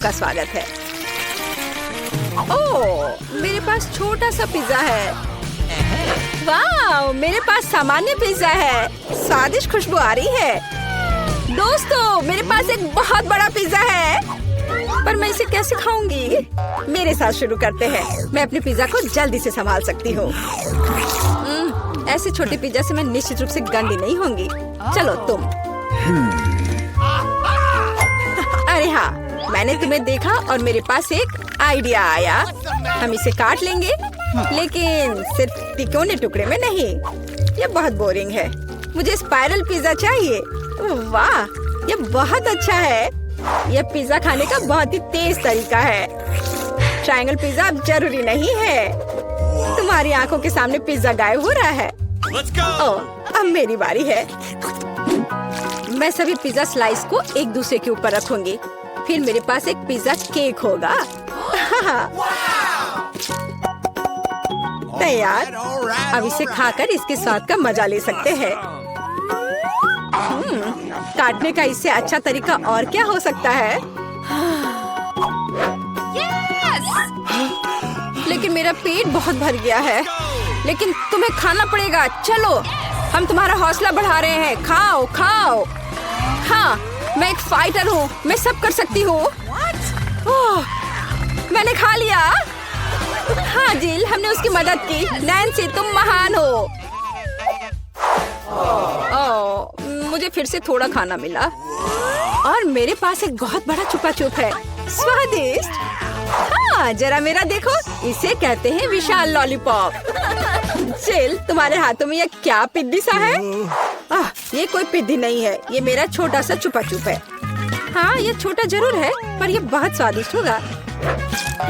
का स्वागत है। ओह, मेरे पास छोटा सा पिज्जा है। वाह, मेरे पास सामान्य पिज्जा है। स्वादिष्ट खुशबू आ रही है। दोस्तों, मेरे पास एक बहुत बड़ा पिज्जा है, पर मैं इसे कैसे खाऊंगी? मेरे साथ शुरू करते हैं। मैं अपने पिज्जा को जल्दी से संभाल सकती हूँ। ऐसे छोटे पिज्जा से मैं निश्चित रूप से गंदी नहीं होंगी। चलो तुम। अरे हाँ, मैंने तुम्हें देखा और मेरे पास एक आइडिया आया। हम इसे काट लेंगे, लेकिन सिर्फ तिकोने टुकड़े में नहीं। ये बहुत बोरिंग है। मुझे स्पाइरल पिज्जा चाहिए। वाह, ये बहुत अच्छा है। यह पिज्जा खाने का बहुत ही तेज तरीका है। ट्रायंगल पिज्जा अब जरूरी नहीं है। तुम्हारी आंखों के सामने पिज्जा गायब हो रहा है। ओह, अब मेरी बारी है। मैं सभी पिज्जा स्लाइस को एक दूसरे के ऊपर रखूंगी। फिर मेरे पास एक पिज्जा केक होगा। तैयार। अब इसे खाकर इसके स्वाद का मजा ले सकते हैं। काटने का इससे अच्छा तरीका और क्या हो सकता है? लेकिन मेरा पेट बहुत भर गया है। लेकिन तुम्हें खाना पड़ेगा। चलो, हम तुम्हारा हौसला बढ़ा रहे हैं। खाओ खाओ। हाँ, मैं एक फाइटर हूँ। मैं सब कर सकती हूँ। मैंने खा लिया। हाँ जिल, हमने उसकी मदद की। नैन्सी, तुम महान हो। मुझे फिर से थोड़ा खाना मिला और मेरे पास एक बहुत बड़ा छुपा छुप है। स्वादिष्ट। हाँ, जरा मेरा देखो। इसे कहते हैं विशाल लॉलीपॉप। जिल, तुम्हारे हाथों में यह क्या पिद्दी सा है? ये कोई पिद्दी नहीं है। ये मेरा छोटा सा छुपा छुप है। हाँ, ये छोटा जरूर है, पर ये बहुत स्वादिष्ट होगा।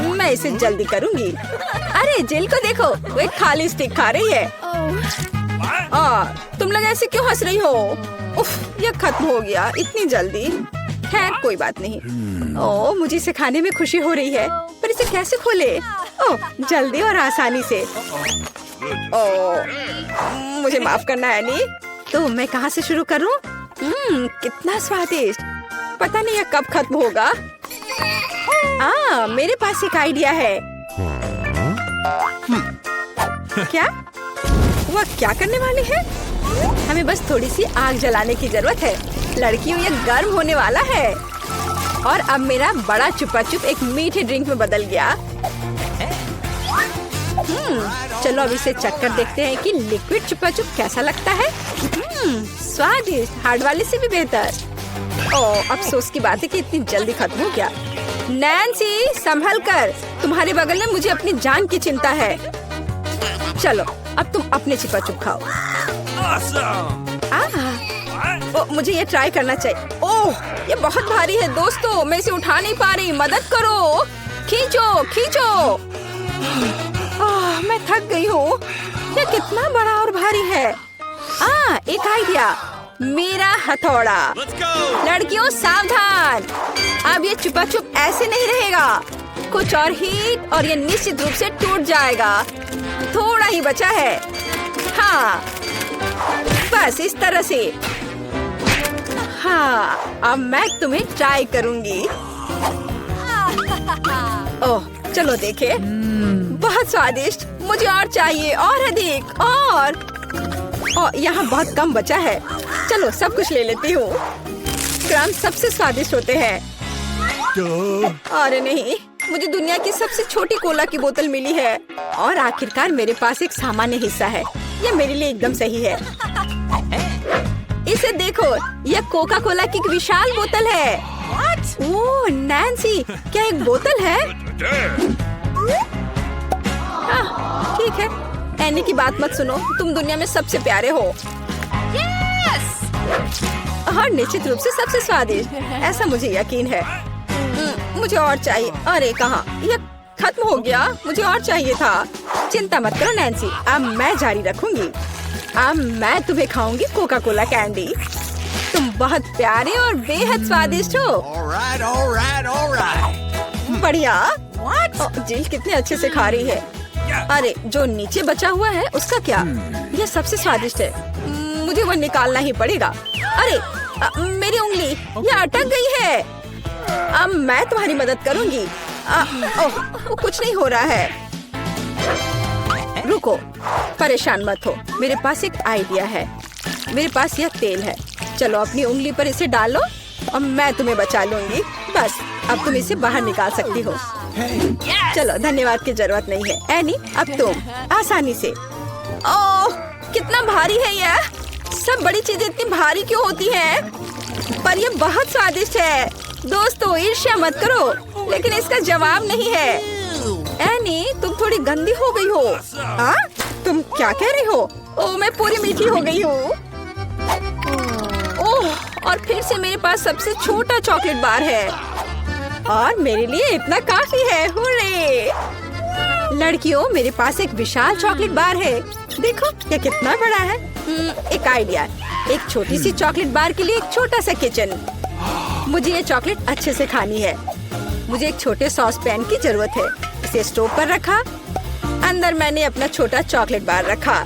मैं इसे जल्दी करूंगी। अरे जिल को देखो, वो एक खाली स्टिक खा रही है। तुम लोग ऐसे क्यों हंस रही हो? उफ, ये खत्म हो गया इतनी जल्दी। खैर, कोई बात नहीं। मुझे इसे खाने में खुशी हो रही है, पर इसे कैसे खोले? जल्दी और आसानी से। मुझे माफ करना एनी। तो मैं कहाँ से शुरू करूँ? कितना स्वादिष्ट। पता नहीं यह कब खत्म होगा। मेरे पास एक आइडिया है। क्या? वह क्या करने वाली है? हमें बस थोड़ी सी आग जलाने की जरूरत है। लड़कियों, ये गर्म होने वाला है। और अब मेरा बड़ा छुपा छुप एक मीठे ड्रिंक में बदल गया। चलो अब इसे चक्कर देखते हैं कि लिक्विड छुपा छुप कैसा लगता है। स्वादिष्ट, हार्ड वाले से भी बेहतर। अफसोस की बात है कि इतनी जल्दी खत्म हो गया। नैन्सी, संभल कर। तुम्हारे बगल में मुझे अपनी जान की चिंता है। चलो, अब तुम अपने छुपा छुप खाओ। मुझे ये ट्राई करना चाहिए। ये बहुत भारी है दोस्तों, मैं इसे उठा नहीं पा रही। मदद करो। खींचो खींचो। मैं थक गई हूँ। ये कितना बड़ा और भारी है। एक आइडिया। मेरा हथौड़ा। लड़कियों, सावधान। अब ये छुपा छुप ऐसे नहीं रहेगा। कुछ और हीट और ये निश्चित रूप से टूट जाएगा। थोड़ा ही बचा है। हाँ, बस इस तरह से। हाँ, अब मैं तुम्हें ट्राई करूंगी। चलो देखे। बहुत स्वादिष्ट। मुझे और चाहिए, और अधिक। और यहाँ बहुत कम बचा है। चलो सब कुछ ले लेती हूँ। क्रंच सबसे स्वादिष्ट होते हैं। अरे नहीं, मुझे दुनिया की सबसे छोटी कोला की बोतल मिली है। और आखिरकार मेरे पास एक सामान्य हिस्सा है। यह मेरे लिए एकदम सही है। इसे देखो, यह कोका कोला की एक विशाल बोतल है। ओह नैन्सी, क्या एक बोतल है? ठीक है, एनी की बात मत सुनो। तुम दुनिया में सबसे प्यारे हो। और निश्चित रूप से सबसे स्वादिष्ट, ऐसा मुझे यकीन है। मुझे और चाहिए। अरे कहाँ, यह खत्म हो गया। मुझे और चाहिए था। चिंता मत करो नैन्सी, अब मैं जारी रखूंगी। अब मैं तुम्हें खाऊंगी कोका कोला कैंडी। तुम बहुत प्यारे और बेहद स्वादिष्ट हो। बढ़िया। जिल कितने अच्छे से खा रही है। अरे जो नीचे बचा हुआ है उसका क्या? यह सबसे स्वादिष्ट है। मुझे वो निकालना ही पड़ेगा। अरे मेरी उंगली, यह अटक गई है। अब मैं तुम्हारी मदद करूंगी। ओह, वो कुछ नहीं हो रहा है। रुको, परेशान मत हो, मेरे पास एक आइडिया है। मेरे पास यह तेल है, चलो अपनी उंगली पर इसे डालो और मैं तुम्हें बचा लूंगी। बस अब तुम इसे बाहर निकाल सकती हो। चलो, धन्यवाद की जरूरत नहीं है। एनी, अब तुम आसानी से। ओह, कितना भारी है यह। सब बड़ी चीजें इतनी भारी क्यों होती हैं? पर यह बहुत स्वादिष्ट है। दोस्तों, ईर्ष्या मत करो, लेकिन इसका जवाब नहीं है। एनी, तुम थोड़ी गंदी हो गई हो। हाँ? तुम क्या कह रही हो? ओह, मैं पूरी मीठी हो गई हूँ। ओह, और फिर से मेरे पास सबसे छोटा चॉकलेट बार है और मेरे लिए इतना काफी है। हुर्रे! लड़कियों, मेरे पास एक विशाल चॉकलेट बार है। देखो, यह कितना बड़ा है। एक आइडिया, एक छोटी सी चॉकलेट बार के लिए एक छोटा सा किचन। मुझे ये चॉकलेट अच्छे से खानी है। मुझे एक छोटे सॉस पैन की जरूरत है। इसे स्टोव पर रखा, अंदर मैंने अपना छोटा चॉकलेट बार रखा।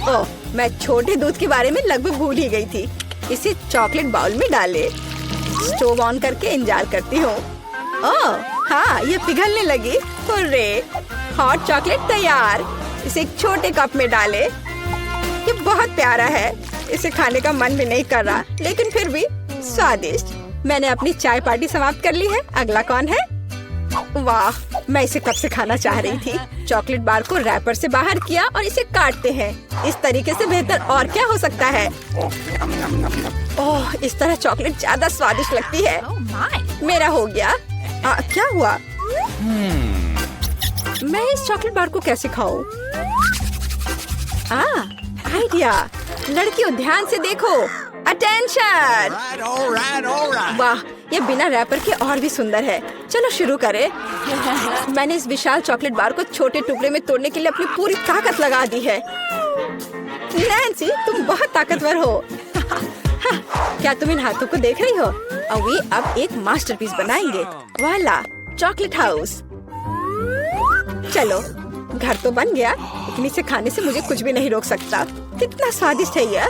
ओह, मैं छोटे दूध के बारे में लगभग भूल ही गई थी। इसे चॉकलेट बाउल में डाले, स्टोव ऑन करके इंतजार करती हूँ। ओह हाँ, ये पिघलने लगी। हुर्रे! हॉट चॉकलेट तैयार। इसे एक छोटे कप में डाले। ये बहुत प्यारा है, इसे खाने का मन भी नहीं कर रहा, लेकिन फिर भी स्वादिष्ट। मैंने अपनी चाय पार्टी समाप्त कर ली है। अगला कौन है? वाह, मैं इसे कब से खाना चाह रही थी। चॉकलेट बार को रैपर से बाहर किया और इसे काटते हैं। इस तरीके से बेहतर और क्या हो सकता है? ओह, इस तरह चॉकलेट ज्यादा स्वादिष्ट लगती है। मेरा हो गया। क्या हुआ? मैं इस चॉकलेट बार को कैसे खाऊं? आइडिया। लड़कियों, ध्यान से देखो। अटेंशन! वाह, ये बिना रैपर के और भी सुंदर है। चलो शुरू करें। मैंने इस विशाल चॉकलेट बार को छोटे टुकड़े में तोड़ने के लिए अपनी पूरी ताकत लगा दी है। नैन्सी, तुम बहुत ताकतवर हो। क्या तुम इन हाथों को देख रही हो? वे अब एक मास्टरपीस बनाएंगे। वाला, चॉकलेट हाउस। चलो, घर तो बन गया, लेकिन इसे खाने से मुझे कुछ भी नहीं रोक सकता। कितना स्वादिष्ट है यह।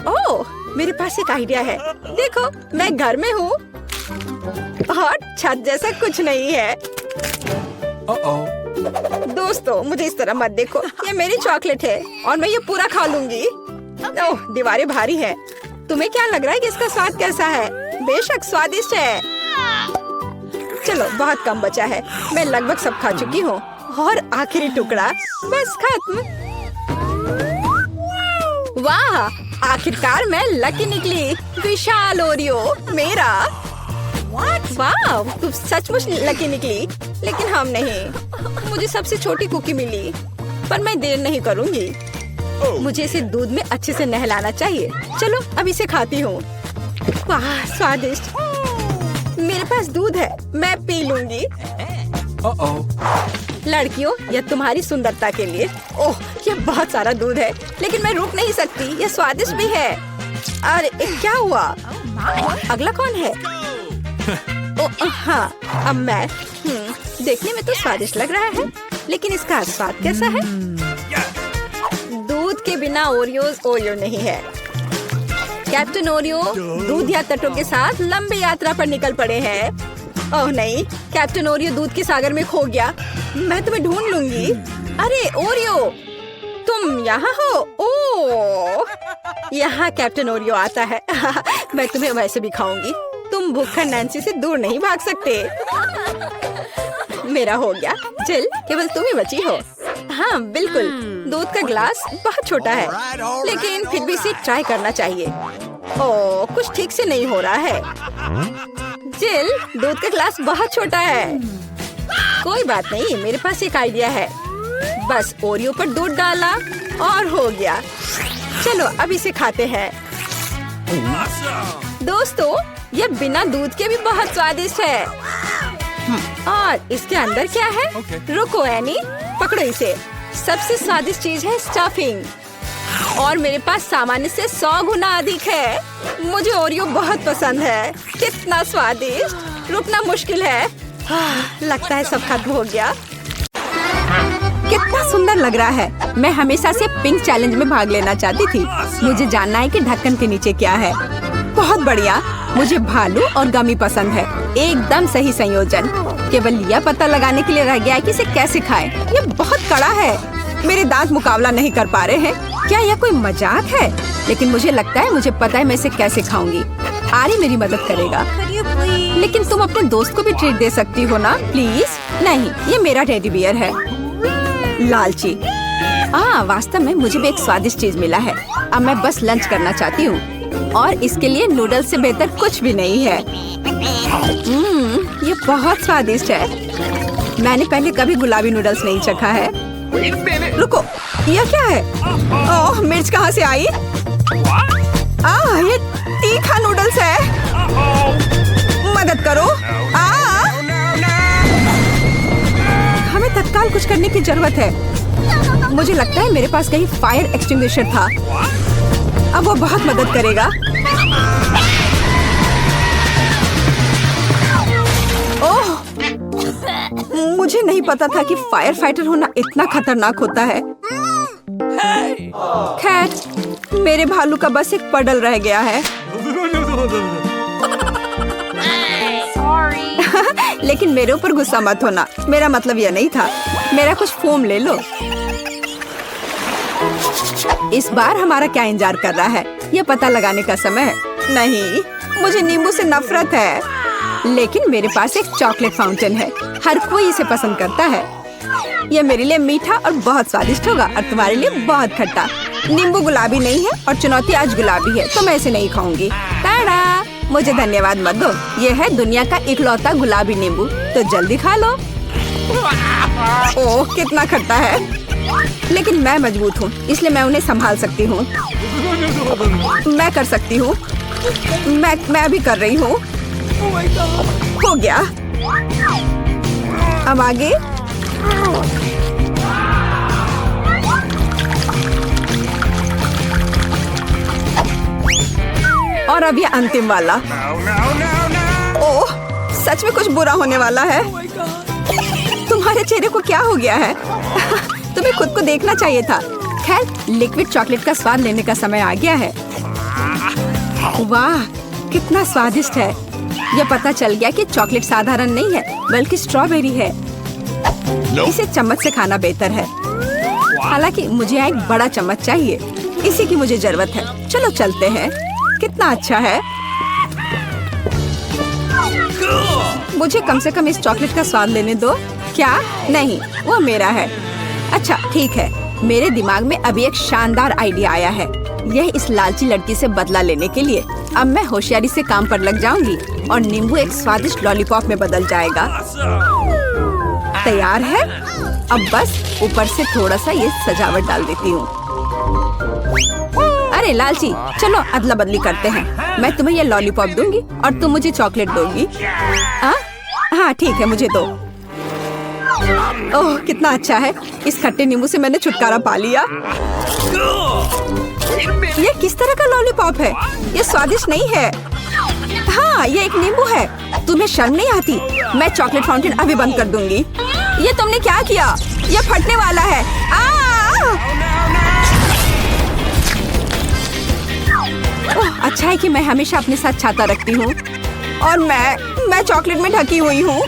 ओह, मेरे पास एक आइडिया है। देखो, मैं घर में हूँ और छत जैसा कुछ नहीं है। दोस्तों, मुझे इस तरह मत देखो। ये मेरी चॉकलेट है और मैं ये पूरा खा लूंगी। ओह, दीवारें भारी हैं। तुम्हें क्या लग रहा है कि इसका स्वाद कैसा है? बेशक स्वादिष्ट है। चलो, बहुत कम बचा है। मैं लगभग सब खा चुकी हूँ और आखिरी टुकड़ा बस खत्म। वाह, आखिरकार मैं लकी निकली। विशाल ओरियो मेरा। वाह, तुम सचमुच लकी निकली, लेकिन हम नहीं। मुझे सबसे छोटी कुकी मिली, पर मैं देर नहीं करूँगी। मुझे इसे दूध में अच्छे से नहलाना चाहिए। चलो, अब इसे खाती हूँ। वाह, स्वादिष्ट। मेरे पास दूध है, मैं पी लूंगी। लड़कियों, यह तुम्हारी सुंदरता के लिए। ओह, यह बहुत सारा दूध है, लेकिन मैं रुक नहीं सकती। यह स्वादिष्ट भी है। अरे, क्या हुआ? अगला कौन है? ओह हाँ, अब मैं। देखने में तो स्वादिष्ट लग रहा है, लेकिन इसका स्वाद कैसा है? दूध के बिना ओरियो नहीं है। कैप्टन ओरियो दूध या तटों के साथ लंबी यात्रा पर निकल पड़े हैं। ओह नहीं, कैप्टन ओरियो दूध के सागर में खो गया। मैं तुम्हें ढूंढ लूंगी। अरे ओरियो, तुम यहाँ हो? ओह, यहाँ कैप्टन ओरियो आता है। मैं तुम्हें वैसे भी खाऊंगी। तुम भूखा नैन्सी से दूर नहीं भाग सकते। मेरा हो गया। जिल, केवल तुम ही बची हो। हाँ बिल्कुल, दूध का ग्लास बहुत छोटा है, लेकिन फिर भी इसे ट्राई करना चाहिए। ओह, कुछ ठीक से नहीं हो रहा है। जिल, दूध का ग्लास बहुत छोटा है। कोई बात नहीं, मेरे पास एक आइडिया है। बस ओरियो पर दूध डाला और हो गया। चलो, अब इसे खाते हैं। दोस्तों, ये बिना दूध के भी बहुत स्वादिष्ट है। और इसके अंदर क्या है? रुको एनी, पकड़ो इसे। सबसे स्वादिष्ट चीज है स्टफिंग, और मेरे पास सामान्य से 100 गुना अधिक है। मुझे ओरियो बहुत पसंद है। कितना स्वादिष्ट, रुकना मुश्किल है। लगता है सब खत्म हो गया। कितना सुंदर लग रहा है। मैं हमेशा से पिंक चैलेंज में भाग लेना चाहती थी। मुझे जानना है कि ढक्कन के नीचे क्या है। बहुत बढ़िया, मुझे भालू और गमी पसंद है, एकदम सही संयोजन। केवल यह पता लगाने के लिए रह गया है कि इसे कैसे खाएं। ये बहुत कड़ा है, मेरे दांत मुकाबला नहीं कर पा रहे हैं। क्या यह कोई मजाक है? लेकिन मुझे लगता है मुझे पता है मैं इसे कैसे खाऊंगी। आरी मेरी मदद करेगा। लेकिन तुम अपने दोस्त को भी ट्रीट दे सकती हो ना, प्लीज। नहीं, ये मेरा टेडी बियर है। लालची। वास्तव में मुझे भी एक स्वादिष्ट चीज मिला है। अब मैं बस लंच करना चाहती हूँ और इसके लिए नूडल्स से बेहतर कुछ भी नहीं है। ये बहुत स्वादिष्ट है। मैंने पहले कभी गुलाबी नूडल्स नहीं चखा है। रुको, यह क्या है? ओह, मिर्च कहाँ से आई? ये तीखा नूडल्स है। मदद करो। हमें तत्काल कुछ करने की जरूरत है। मुझे लगता है मेरे पास कहीं फायर एक्सटिंग्विशर था। अब वो बहुत मदद करेगा। ओह, मुझे नहीं पता था कि फायर फाइटर होना इतना खतरनाक होता है। खैर, मेरे भालू का बस एक पडल रह गया है। लेकिन मेरे ऊपर गुस्सा मत होना, मेरा मतलब यह नहीं था। मेरा कुछ फोम ले लो। इस बार हमारा क्या इंतजार कर रहा है? यह पता लगाने का समय है। नहीं, मुझे नींबू से नफरत है। लेकिन मेरे पास एक चॉकलेट फाउंटेन है, हर कोई इसे पसंद करता है। यह मेरे लिए मीठा और बहुत स्वादिष्ट होगा और तुम्हारे लिए बहुत खट्टा। नींबू गुलाबी नहीं है और चुनौती आज गुलाबी है, तो मैं इसे नहीं खाऊंगी। टाडा! मुझे धन्यवाद मत दो, ये है दुनिया का इकलौता गुलाबी नींबू, तो जल्दी खा लो। ओह, कितना खट्टा है। लेकिन मैं मजबूत हूँ, इसलिए मैं उन्हें संभाल सकती हूँ। मैं कर सकती हूँ। मैं अभी कर रही हूँ। हो गया। अब आगे। और अब ये अंतिम वाला। ओह, सच में कुछ बुरा होने वाला है। तुम्हारे चेहरे को क्या हो गया है? तुम्हें खुद को देखना चाहिए था। खैर, लिक्विड चॉकलेट का स्वाद लेने का समय आ गया है। वाह, कितना स्वादिष्ट है। यह पता चल गया कि चॉकलेट साधारण नहीं है, बल्कि स्ट्रॉबेरी है। इसे चम्मच से खाना बेहतर है। हालांकि मुझे एक बड़ा चम्मच चाहिए, इसी की मुझे जरूरत है। चलो चलते हैं। कितना अच्छा है। मुझे कम से कम इस चॉकलेट का स्वाद लेने दो। क्या? नहीं, वो मेरा है। अच्छा, ठीक है। मेरे दिमाग में अभी एक शानदार आइडिया आया है। यह इस लालची लड़की से बदला लेने के लिए। अब मैं होशियारी से काम पर लग जाऊंगी और नींबू एक स्वादिष्ट लॉलीपॉप में बदल जाएगा। तैयार है? अब बस ऊपर से थोड़ा सा ये सजावट डाल देती हूँ। अरे लालची, चलो अदला बदली करते हैं। मैं तुम्हें ये लॉलीपॉप दूंगी और तुम मुझे चॉकलेट दोगी। हाँ ठीक है, मुझे दो। ओह, कितना अच्छा है। इस खट्टे नींबू से मैंने छुटकारा पा लिया। ये किस तरह का लॉलीपॉप है? ये स्वादिष्ट नहीं है। हाँ, ये एक नींबू है। तुम्हें शर्म नहीं आती? मैं चॉकलेट फाउंटेन अभी बंद कर दूंगी। ये तुमने क्या किया? ये फटने वाला है। ओह, अच्छा है कि मैं हमेशा अपने साथ छाता रखती हूँ और मैं चॉकलेट में ढकी हुई हूँ।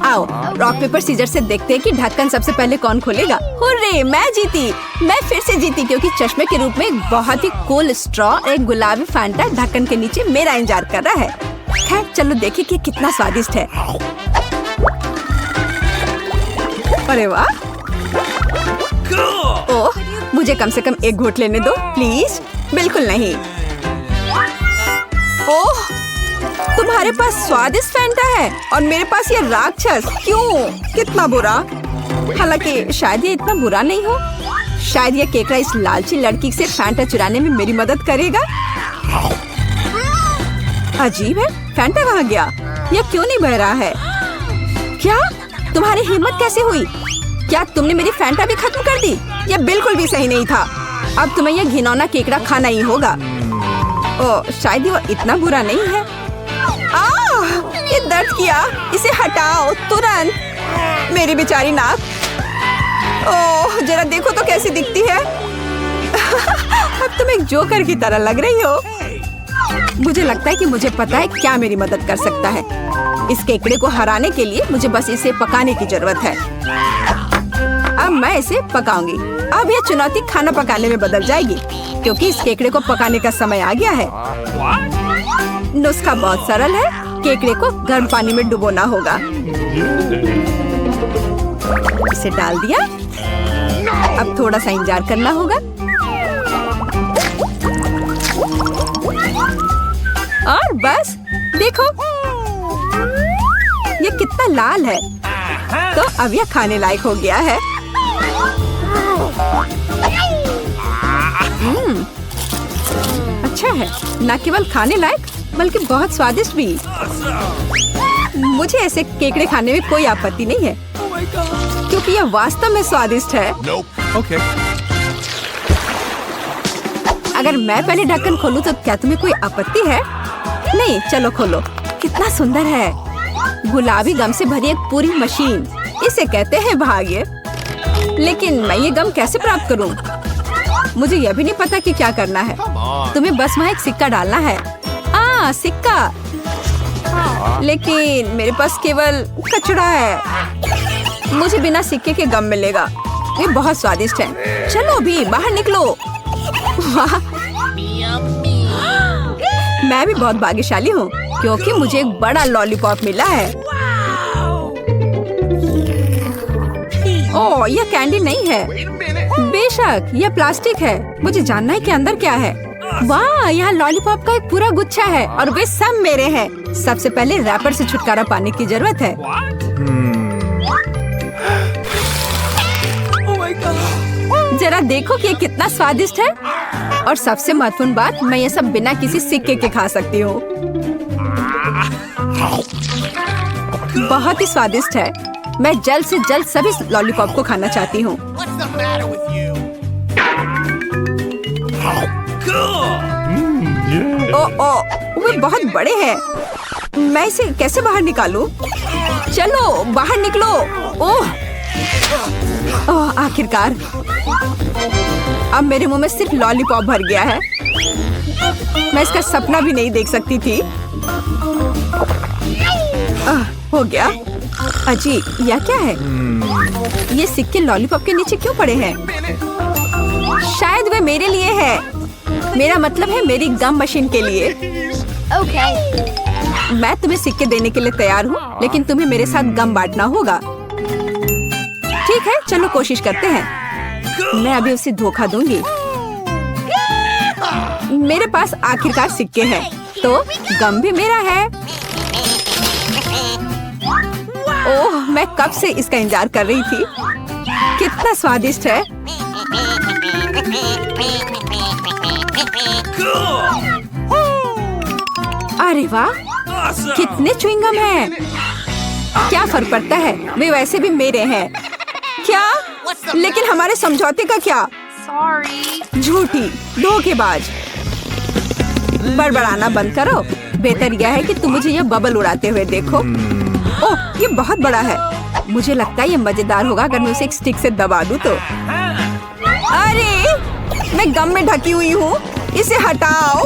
आओ, रॉक पेपर सीजर से देखते हैं कि ढक्कन सबसे पहले कौन खोलेगा। हुर्रे, मैं जीती। मैं फिर से जीती क्योंकि चश्मे के रूप में एक बहुत ही कूल स्ट्रॉ और एक गुलाबी फैंटा ढक्कन के नीचे मेरा इंतजार कर रहा है। खैर, चलो देखें कि कितना स्वादिष्ट है। अरे वाह। ओह, मुझे कम से कम एक घूंट लेने दो प्लीज। बिल्कुल नहीं। ओह, तुम्हारे पास स्वादिष्ट फैंटा है और मेरे पास ये राक्षस। क्यों? कितना बुरा। हालांकि शायद ये इतना बुरा नहीं हो। शायद ये केकड़ा इस लालची लड़की से फैंटा चुराने में मेरी मदद करेगा। अजीब है, फैंटा कहाँ गया? यह क्यों नहीं बह रहा है? क्या? तुम्हारी हिम्मत कैसे हुई? क्या तुमने मेरी फैंटा भी खत्म कर दी? यह बिल्कुल भी सही नहीं था। अब तुम्हें यह घिनौना केकड़ा खाना ही होगा। ओह, शायद वो इतना बुरा नहीं है। ये दर्द किया। इसे हटाओ तुरंत। मेरी बेचारी नाक। ओह, जरा देखो तो कैसी दिखती है। अब तुम एक जोकर की तरह लग रही हो। मुझे लगता है कि मुझे पता है क्या मेरी मदद कर सकता है। इस केकड़े को हराने के लिए मुझे बस इसे पकाने की जरूरत है। अब मैं इसे पकाऊंगी। अब यह चुनौती खाना पकाने में बदल जाएगी, क्योंकि इस केकड़े को पकाने का समय आ गया है। नुस्खा बहुत सरल है। केकड़े को गर्म पानी में डुबोना होगा। इसे डाल दिया। अब थोड़ा सा इंतजार करना होगा। और बस देखो, ये कितना लाल है। तो अब यह खाने लायक हो गया है। अच्छा है, न केवल खाने लायक बल्कि बहुत स्वादिष्ट भी। मुझे ऐसे केकड़े खाने में कोई आपत्ति नहीं है, क्योंकि यह वास्तव में स्वादिष्ट है। Okay. अगर मैं पहले ढक्कन खोलूं तो क्या तुम्हें कोई आपत्ति है? नहीं, चलो खोलो। कितना सुंदर है। गुलाबी गम से भरी एक पूरी मशीन। इसे कहते हैं भाग्य। लेकिन मैं ये गम कैसे प्राप्त करूं? मुझे यह भी नहीं पता कि क्या करना है। तुम्हें बस वहाँ एक सिक्का डालना है। सिक्का। लेकिन मेरे पास केवल कचड़ा है। मुझे बिना सिक्के के गम मिलेगा। ये बहुत स्वादिष्ट है। चलो भी बाहर निकलो। वाह, मैं भी बहुत भाग्यशाली हूँ, क्योंकि मुझे एक बड़ा लॉलीपॉप मिला है। ओह, यह कैंडी नहीं है। बेशक, यह प्लास्टिक है। मुझे जानना है कि अंदर क्या है। वाह, यहाँ लॉलीपॉप का एक पूरा गुच्छा है और वे सब मेरे हैं। सबसे पहले रैपर से छुटकारा पाने की जरूरत है। जरा देखो कि ये कितना स्वादिष्ट है। और सबसे महत्वपूर्ण बात, मैं ये सब बिना किसी सिक्के के खा सकती हूँ। बहुत ही स्वादिष्ट है। मैं जल्द से जल्द सभी लॉलीपॉप को खाना चाहती हूँ। वे बहुत बड़े हैं। मैं इसे कैसे बाहर निकालूं? चलो बाहर निकलो। ओह, आखिरकार। अब मेरे मुंह में सिर्फ लॉलीपॉप भर गया है। मैं इसका सपना भी नहीं देख सकती थी। हो गया। अजी, यह क्या है? ये सिक्के लॉलीपॉप के नीचे क्यों पड़े हैं? शायद वे मेरे लिए है। मेरा मतलब है मेरी गम मशीन के लिए। मैं तुम्हें सिक्के देने के लिए तैयार हूँ, लेकिन तुम्हें मेरे साथ गम बांटना होगा। ठीक है, चलो कोशिश करते हैं। मैं अभी उसे धोखा दूंगी। मेरे पास आखिरकार सिक्के हैं, तो गम भी मेरा है। ओह, मैं कब से इसका इंतजार कर रही थी। कितना स्वादिष्ट है। अरे वाह, कितने च्युइंगम हैं। क्या फर्क पड़ता है, वे वैसे भी मेरे हैं। क्या? लेकिन हमारे समझौते का क्या? झूठी, धोखेबाज। बड़बड़ाना बंद करो। बेहतर यह है कि तुम मुझे यह बबल उड़ाते हुए देखो। ओह, ये बहुत बड़ा है। मुझे लगता है ये मजेदार होगा अगर मैं उसे एक स्टिक से दबा दूं तो। अरे, मैं गम में ढकी हुई हूँ। इसे हटाओ।